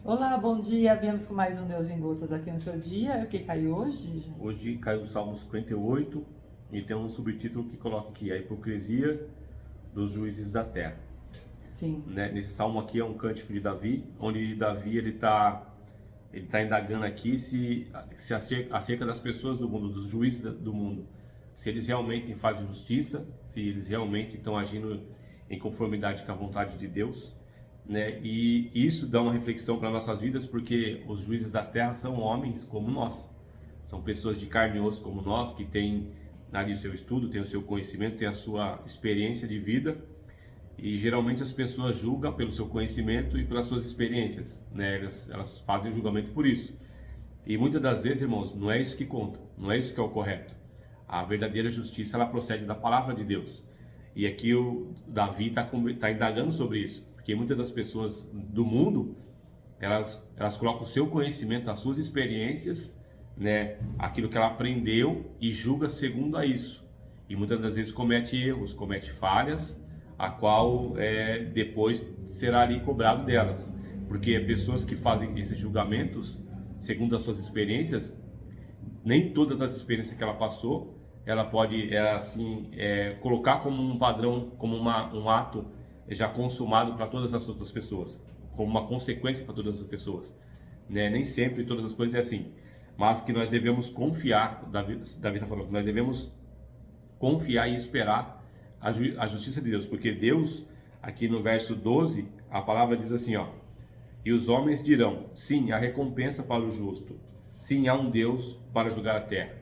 Olá, bom dia. Viemos com mais um Deus em Gotas aqui no seu dia. O que caiu hoje? Hoje caiu o Salmo 58 e tem um subtítulo que coloca aqui: a hipocrisia dos juízes da terra. Sim, Né? Nesse salmo aqui é um cântico de Davi, onde Davi ele tá indagando aqui se acerca das pessoas do mundo, dos juízes do mundo, se eles realmente fazem justiça, se eles realmente estão agindo em conformidade com a vontade de Deus, né? E isso dá uma reflexão para nossas vidas, porque os juízes da terra são homens como nós, são pessoas de carne e osso como nós, que têm ali o seu estudo, têm o seu conhecimento, têm a sua experiência de vida. E geralmente as pessoas julgam pelo seu conhecimento e pelas suas experiências, né? Elas fazem julgamento por isso. E muitas das vezes, irmãos, não é isso que conta, não é isso que é o correto. A verdadeira justiça, ela procede da palavra de Deus. E aqui o Davi está indagando sobre isso, porque muitas das pessoas do mundo, elas colocam o seu conhecimento, as suas experiências, né? Aquilo que ela aprendeu e julga segundo a isso. E muitas das vezes comete erros, comete falhas, a qual depois será ali cobrado delas, porque pessoas que fazem esses julgamentos segundo as suas experiências, nem todas as experiências que ela passou, ela pode colocar como um padrão, como um ato já consumado para todas as outras pessoas, como uma consequência para todas as pessoas, né? Nem sempre todas as coisas é assim, mas que nós devemos confiar. Davi está falando que nós devemos confiar e esperar a justiça de Deus, porque Deus, aqui no verso 12, a palavra diz assim, ó: e os homens dirão, sim, há recompensa para o justo, sim, há um Deus para julgar a terra.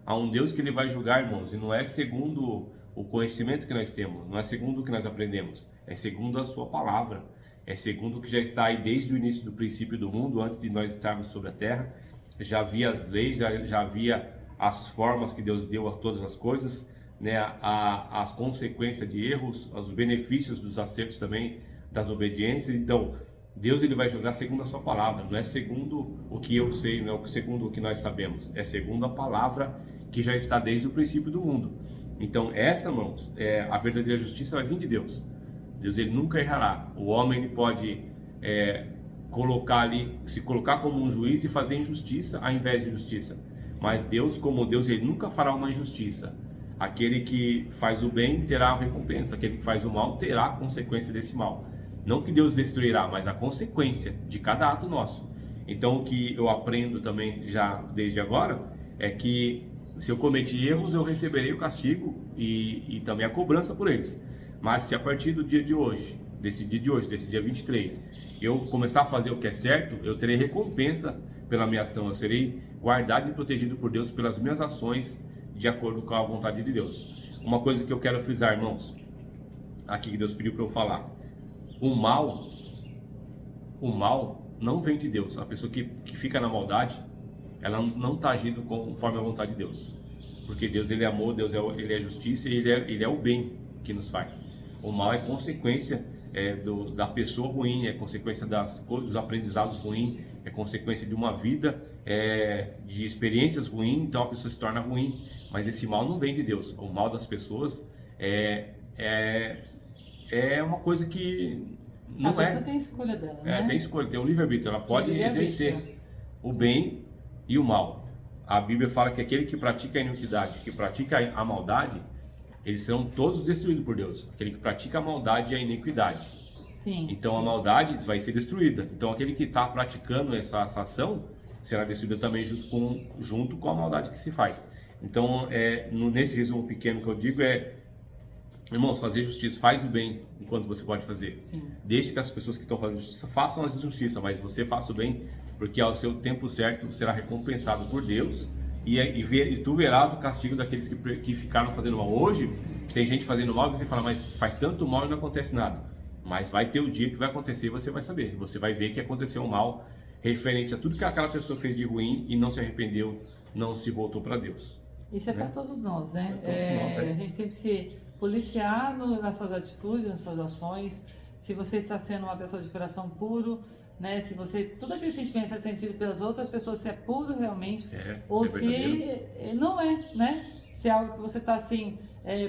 Há um Deus que ele vai julgar, irmãos, e não é segundo o conhecimento que nós temos, não é segundo o que nós aprendemos, é segundo a sua palavra, é segundo o que já está aí desde o início do princípio do mundo, antes de nós estarmos sobre a terra. Já havia as leis, já havia as formas que Deus deu a todas as coisas, né? As consequências de erros, os benefícios dos acertos também, das obediências. Então Deus, ele vai julgar segundo a sua palavra, não é segundo o que eu sei, não é segundo o que nós sabemos, é segundo a palavra que já está desde o princípio do mundo. Então essa, irmãos, a verdadeira justiça vai vir de Deus. Deus, ele nunca errará. O homem, ele pode se colocar como um juiz e fazer injustiça ao invés de justiça, mas Deus, como Deus, ele nunca fará uma injustiça. Aquele que faz o bem terá a recompensa, aquele que faz o mal terá a consequência desse mal. Não que Deus destruirá, mas a consequência de cada ato nosso. Então o que eu aprendo também já desde agora é que se eu cometi erros, eu receberei o castigo e também a cobrança por eles. Mas se a partir do dia de hoje, desse dia 23, eu começar a fazer o que é certo, eu terei recompensa pela minha ação, eu serei guardado e protegido por Deus pelas minhas ações, de acordo com a vontade de Deus. Uma coisa que eu quero frisar, irmãos, aqui que Deus pediu para eu falar: o mal não vem de Deus. A pessoa que fica na maldade, ela não está agindo conforme a vontade de Deus, porque Deus, ele é amor, Deus ele é justiça, e ele é o bem que nos faz. O mal é consequência da pessoa ruim, é consequência dos aprendizados ruins, é consequência de uma vida de experiências ruins. Então a pessoa se torna ruim, mas esse mal não vem de Deus. O mal das pessoas é uma coisa que a não pessoa tem escolha dela, né? tem escolha, tem um livre-arbítrio, ela pode Livre-arbítrio. exercer o bem e o mal. A Bíblia fala que aquele que pratica a iniquidade, que pratica a maldade, eles serão todos destruídos por Deus. Aquele que pratica a maldade e a iniquidade. Sim. Então a maldade vai ser destruída. Então aquele que está praticando essa ação será destruído também junto com a maldade que se faz. Então nesse resumo pequeno que eu digo irmãos, fazer justiça, faz o bem enquanto você pode fazer. Sim. Deixe que as pessoas que estão fazendo justiça façam a justiça, mas você faça o bem, porque ao seu tempo certo será recompensado por Deus, e tu verás o castigo daqueles que ficaram fazendo mal. Hoje tem gente fazendo mal e você fala, mas faz tanto mal e não acontece nada. Mas vai ter o dia que vai acontecer e você vai saber. Você vai ver que aconteceu um mal referente a tudo que aquela pessoa fez de ruim e não se arrependeu, não se voltou para Deus. Isso é para todos nós, né? Para todos nós, A gente sempre se policiar nas suas atitudes, nas suas ações. Se você está sendo uma pessoa de coração puro, né? Se você, todo aquele sentimento é sentido pelas outras pessoas, se é puro realmente, Certo, ou isso é se não é, né? Se é algo que você está assim,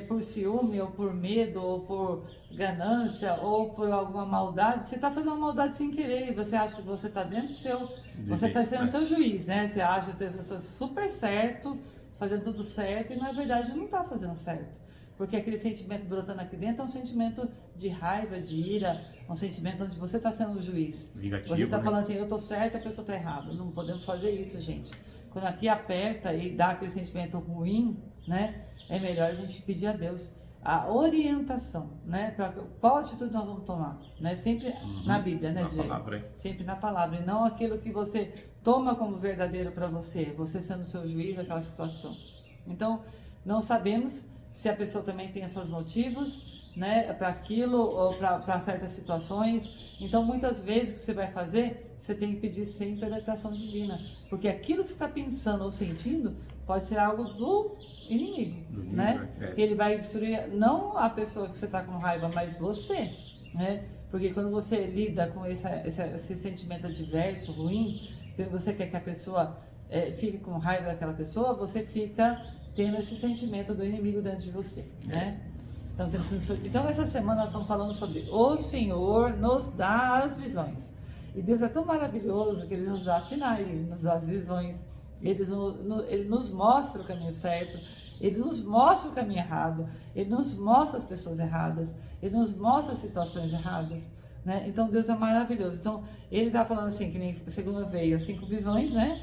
por ciúme, ou por medo, ou por ganância, ou por alguma maldade, você está fazendo uma maldade sem querer, e você acha que você está dentro do seu, você está sendo seu juiz, né? Você acha que você super certo, fazendo tudo certo, e na verdade não está fazendo certo. Porque aquele sentimento brotando aqui dentro é um sentimento de raiva, de ira, um sentimento onde você está sendo o juiz. Vingativo, Você está né? falando assim, eu estou certo, a pessoa está errada. Não podemos fazer isso, gente. Quando aqui aperta e dá aquele sentimento ruim, né? É melhor a gente pedir a Deus a orientação, né? Para qual atitude nós vamos tomar, né? Sempre na Bíblia, né, Diego? Sempre na palavra, e não aquilo que você toma como verdadeiro para você sendo seu juiz daquela situação. Então, não sabemos se a pessoa também tem os seus motivos, né, para aquilo ou para certas situações. Então, muitas vezes o que você vai fazer, você tem que pedir sempre a orientação divina, porque aquilo que você está pensando ou sentindo pode ser algo do inimigo, né? Que ele vai destruir não a pessoa que você está com raiva, mas você, né? Porque quando você lida com esse sentimento adverso, ruim, que você quer que a pessoa fique com raiva daquela pessoa, você fica tendo esse sentimento do inimigo dentro de você, né? Então essa semana nós estamos falando sobre o Senhor nos dá as visões. E Deus é tão maravilhoso que Ele nos dá sinais, Ele nos dá as visões, Ele nos mostra o caminho certo, Ele nos mostra o caminho errado, Ele nos mostra as pessoas erradas, Ele nos mostra as situações erradas, né? Então Deus é maravilhoso. Então Ele está falando assim, que nem segunda veio as 5 visões, né?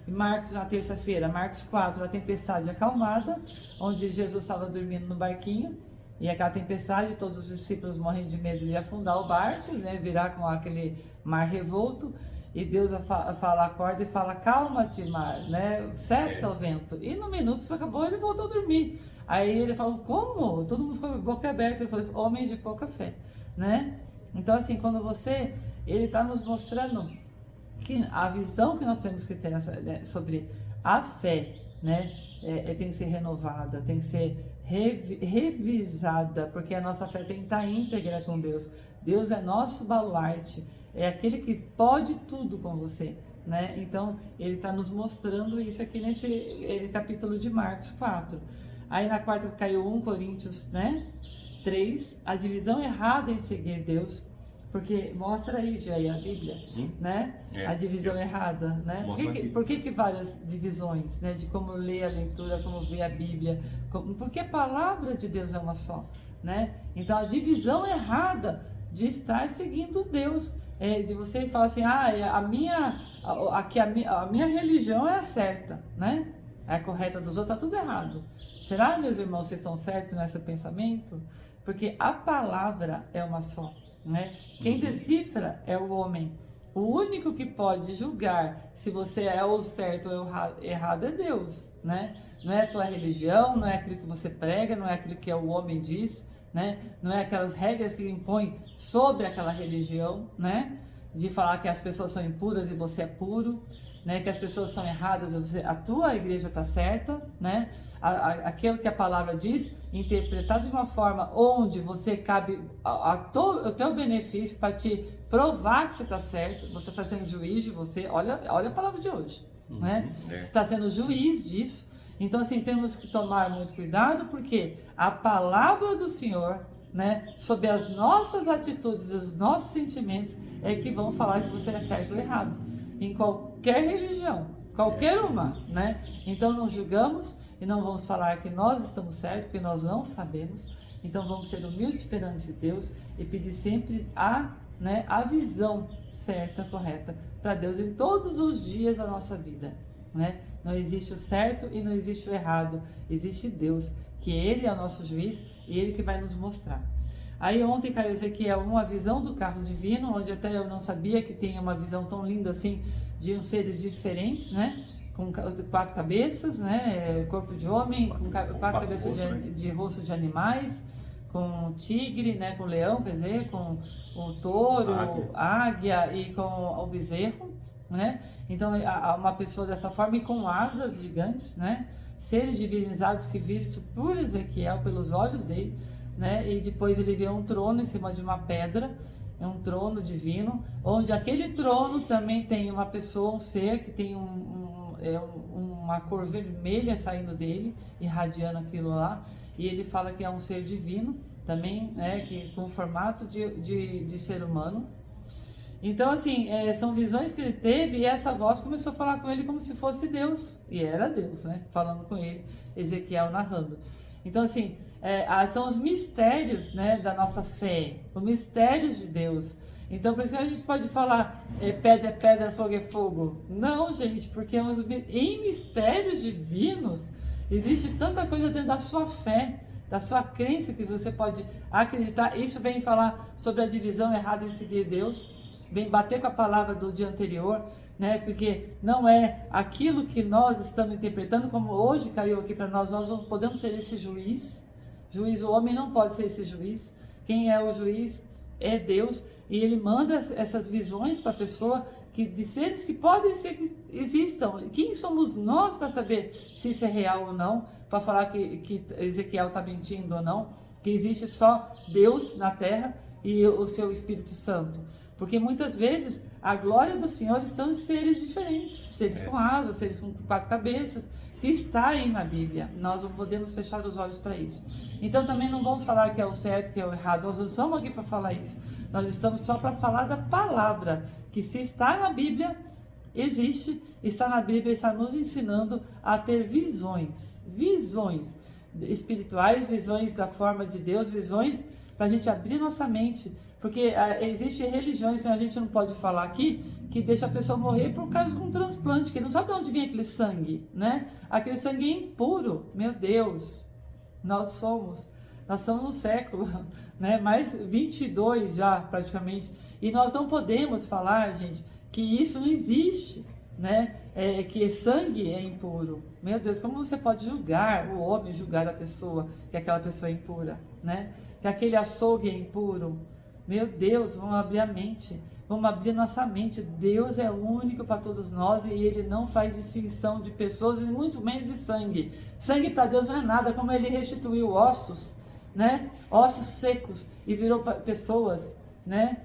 Marcos, na terça-feira, Marcos 4, a tempestade acalmada, onde Jesus estava dormindo no barquinho, e aquela tempestade, todos os discípulos morrem de medo de afundar o barco, né, virar com aquele mar revolto, e Deus fala, acorda e fala, calma-te, mar, né, cessa o vento, e no minuto acabou, ele voltou a dormir. Aí ele falou, como? Todo mundo ficou com a boca aberta, ele falou, homens de pouca fé, né? Então assim, quando ele está nos mostrando que a visão que nós temos que ter sobre a fé, né, tem que ser renovada, tem que ser revisada, porque a nossa fé tem que estar íntegra com Deus. Deus é nosso baluarte, é aquele que pode tudo com você, né? Então, Ele está nos mostrando isso aqui nesse capítulo de Marcos 4. Aí na quarta caiu 1 Coríntios, né, 3, a divisão errada em seguir Deus. Porque mostra aí, Jair, a Bíblia, né? A divisão errada, né? Por que várias divisões, né? De como ler a leitura, como ver a Bíblia, porque a palavra de Deus é uma só, né? Então a divisão errada de estar seguindo Deus, de você falar assim, a minha religião é a certa, né? A correta dos outros, tá tudo errado. Será, meus irmãos, vocês estão certos nesse pensamento? Porque a palavra é uma só. Né? Quem decifra é o homem. O único que pode julgar se você é o certo ou errado é Deus, né? Não é a tua religião, não é aquilo que você prega, não é aquilo que o homem diz, né? Não é aquelas regras que ele impõe sobre aquela religião, né? De falar que as pessoas são impuras e você é puro, né? Que as pessoas são erradas e a tua igreja está certa, né? Aquilo que a palavra diz, interpretado de uma forma onde você cabe o teu benefício para te provar que você está certo, você está sendo juiz de você, olha a palavra de hoje, né? Você está sendo juiz disso. Então assim, temos que tomar muito cuidado, porque a palavra do Senhor, né, sobre as nossas atitudes, os nossos sentimentos, é que vão falar se você é certo ou errado, em qualquer religião, qualquer uma, né? Então não julgamos e não vamos falar que nós estamos certos, porque nós não sabemos. Então vamos ser humildes perante de Deus e pedir sempre a visão certa, correta para Deus em todos os dias da nossa vida, né? Não existe o certo e não existe o errado, existe Deus, que Ele é o nosso juiz e Ele que vai nos mostrar. Aí ontem caiu Ezequiel uma visão do carro divino, onde até eu não sabia que tem uma visão tão linda assim, de uns seres diferentes, né? Com 4 cabeças, né? Corpo de homem, com 4 cabeças de rosto de animais, com tigre, né? Com leão, quer dizer, com o touro, águia e com o bezerro, né? Então, uma pessoa dessa forma e com asas gigantes, né? Seres divinizados que visto por Ezequiel, pelos olhos dele, né? E depois ele vê um trono em cima de uma pedra é um trono divino, onde aquele trono também tem uma pessoa, um ser que tem uma cor vermelha saindo dele, irradiando aquilo lá, e ele fala que é um ser divino também, né, que com formato de ser humano. Então, assim, são visões que ele teve, e essa voz começou a falar com ele como se fosse Deus, e era Deus, né, falando com ele, Ezequiel narrando. Então, assim, são os mistérios, né, da nossa fé, os mistérios de Deus. Então, por isso que a gente pode falar pedra é pedra, fogo é fogo. Não, gente, porque em mistérios divinos existe tanta coisa dentro da sua fé, da sua crença, que você pode acreditar. Isso vem falar sobre a divisão errada em seguir Deus, vem bater com a palavra do dia anterior, né? Porque não é aquilo que nós estamos interpretando, como hoje caiu aqui para nós não podemos ser esse juiz. O homem não pode ser esse juiz. Quem é o juiz é Deus, e ele manda essas visões para a pessoa de seres que podem ser que existam. Quem somos nós para saber se isso é real ou não, para falar que Ezequiel está mentindo ou não, que existe só Deus na terra e o seu Espírito Santo? Porque muitas vezes a glória do Senhor está em seres diferentes, seres com asas, seres com 4 cabeças, que está aí na Bíblia. Nós não podemos fechar os olhos para isso. Então também não vamos falar que é o certo, que é o errado. Nós não estamos aqui para falar isso. Nós estamos só para falar da palavra, que se está na Bíblia, existe, está na Bíblia, está nos ensinando a ter visões espirituais, visões da forma de Deus, visões para a gente abrir nossa mente, porque existem religiões que a gente não pode falar aqui, que deixa a pessoa morrer por causa de um transplante, que não sabe de onde vem aquele sangue, né? Aquele sangue é impuro, meu Deus, nós estamos no século, né? Mais 22 já, praticamente, e nós não podemos falar, gente, que isso não existe, né? Que sangue é impuro. Meu Deus, como você pode julgar o homem, julgar a pessoa, que aquela pessoa é impura, né? Que aquele açougue é impuro. Meu Deus, vamos abrir a mente, vamos abrir nossa mente. Deus é único para todos nós e Ele não faz distinção de pessoas e muito menos de sangue. Sangue para Deus não é nada, como Ele restituiu ossos, né? Ossos secos e virou pessoas, né?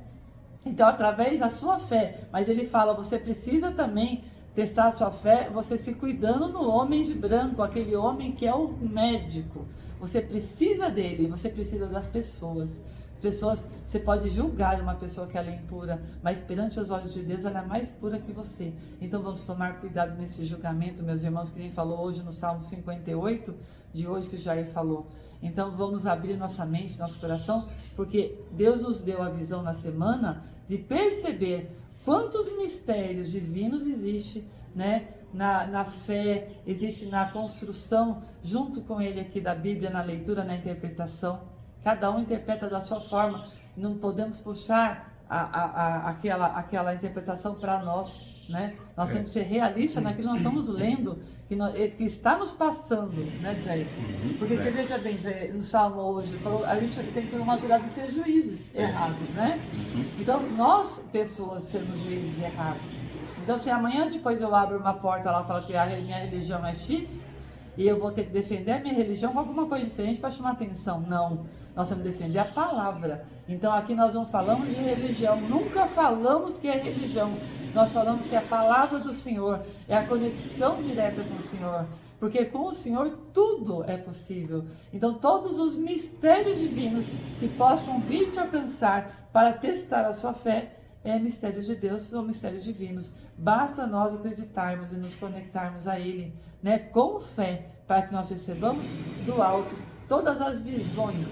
Então, através da sua fé, mas Ele fala, você precisa também testar a sua fé, você se cuidando no homem de branco, aquele homem que é o médico. Você precisa dele, você precisa das pessoas. As pessoas, você pode julgar uma pessoa que ela é impura, mas perante os olhos de Deus ela é mais pura que você. Então vamos tomar cuidado nesse julgamento, meus irmãos, que nem falou hoje no Salmo 58, de hoje que o Jair falou. Então vamos abrir nossa mente, nosso coração, porque Deus nos deu a visão na semana de perceber quantos mistérios divinos existe, né? Na fé, existe na construção, junto com ele aqui da Bíblia, na leitura, na interpretação. Cada um interpreta da sua forma. Não podemos puxar aquela interpretação para nós, né? Nós temos que ser realistas naquilo que nós estamos lendo, que está nos passando, né, Jair? Porque você veja bem, Jair, no Salmo hoje, falou, a gente tem que tomar cuidado de ser juízes errados, né? Então, nós, pessoas, sermos juízes errados. Então, se amanhã depois eu abro uma porta lá e falo que a minha religião é X, e eu vou ter que defender a minha religião com alguma coisa diferente para chamar atenção. Não, nós vamos defender a palavra. Então, aqui nós não falamos de religião, nunca falamos que é religião. Nós falamos que é a palavra do Senhor, é a conexão direta com o Senhor. Porque com o Senhor tudo é possível. Então, todos os mistérios divinos que possam vir te alcançar para testar a sua fé, mistérios de Deus, são mistérios divinos. Basta nós acreditarmos e nos conectarmos a Ele, né, com fé, para que nós recebamos do alto todas as visões,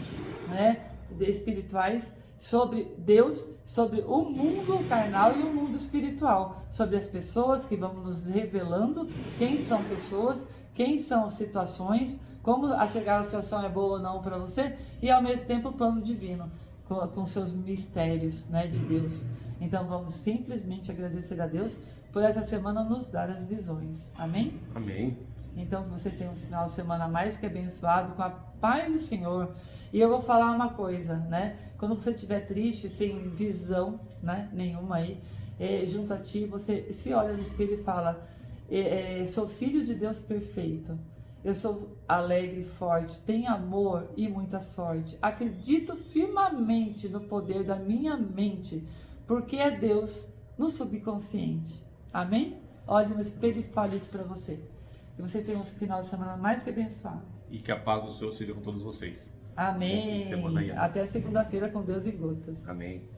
né, espirituais sobre Deus, sobre o mundo carnal e o mundo espiritual, sobre as pessoas que vão nos revelando quem são pessoas, quem são situações, como a situação é boa ou não para você, e ao mesmo tempo o plano divino, com seus mistérios, né, de Deus. Então vamos simplesmente agradecer a Deus por essa semana nos dar as visões. Amém? Amém. Então que vocês tenham um final de semana mais que abençoado, com a paz do Senhor. E eu vou falar uma coisa, né? Quando você estiver triste, sem visão, né, nenhuma aí, junto a ti, você se olha no espelho e fala, sou filho de Deus perfeito. Eu sou alegre e forte, tenho amor e muita sorte. Acredito firmemente no poder da minha mente, porque é Deus no subconsciente. Amém? Olhe no espelho e fale isso para você. Que você tenha um final de semana mais que abençoado. E que a paz do Senhor seja com todos vocês. Amém. Bom fim de semana aí. Até segunda-feira com Deus em gotas. Amém.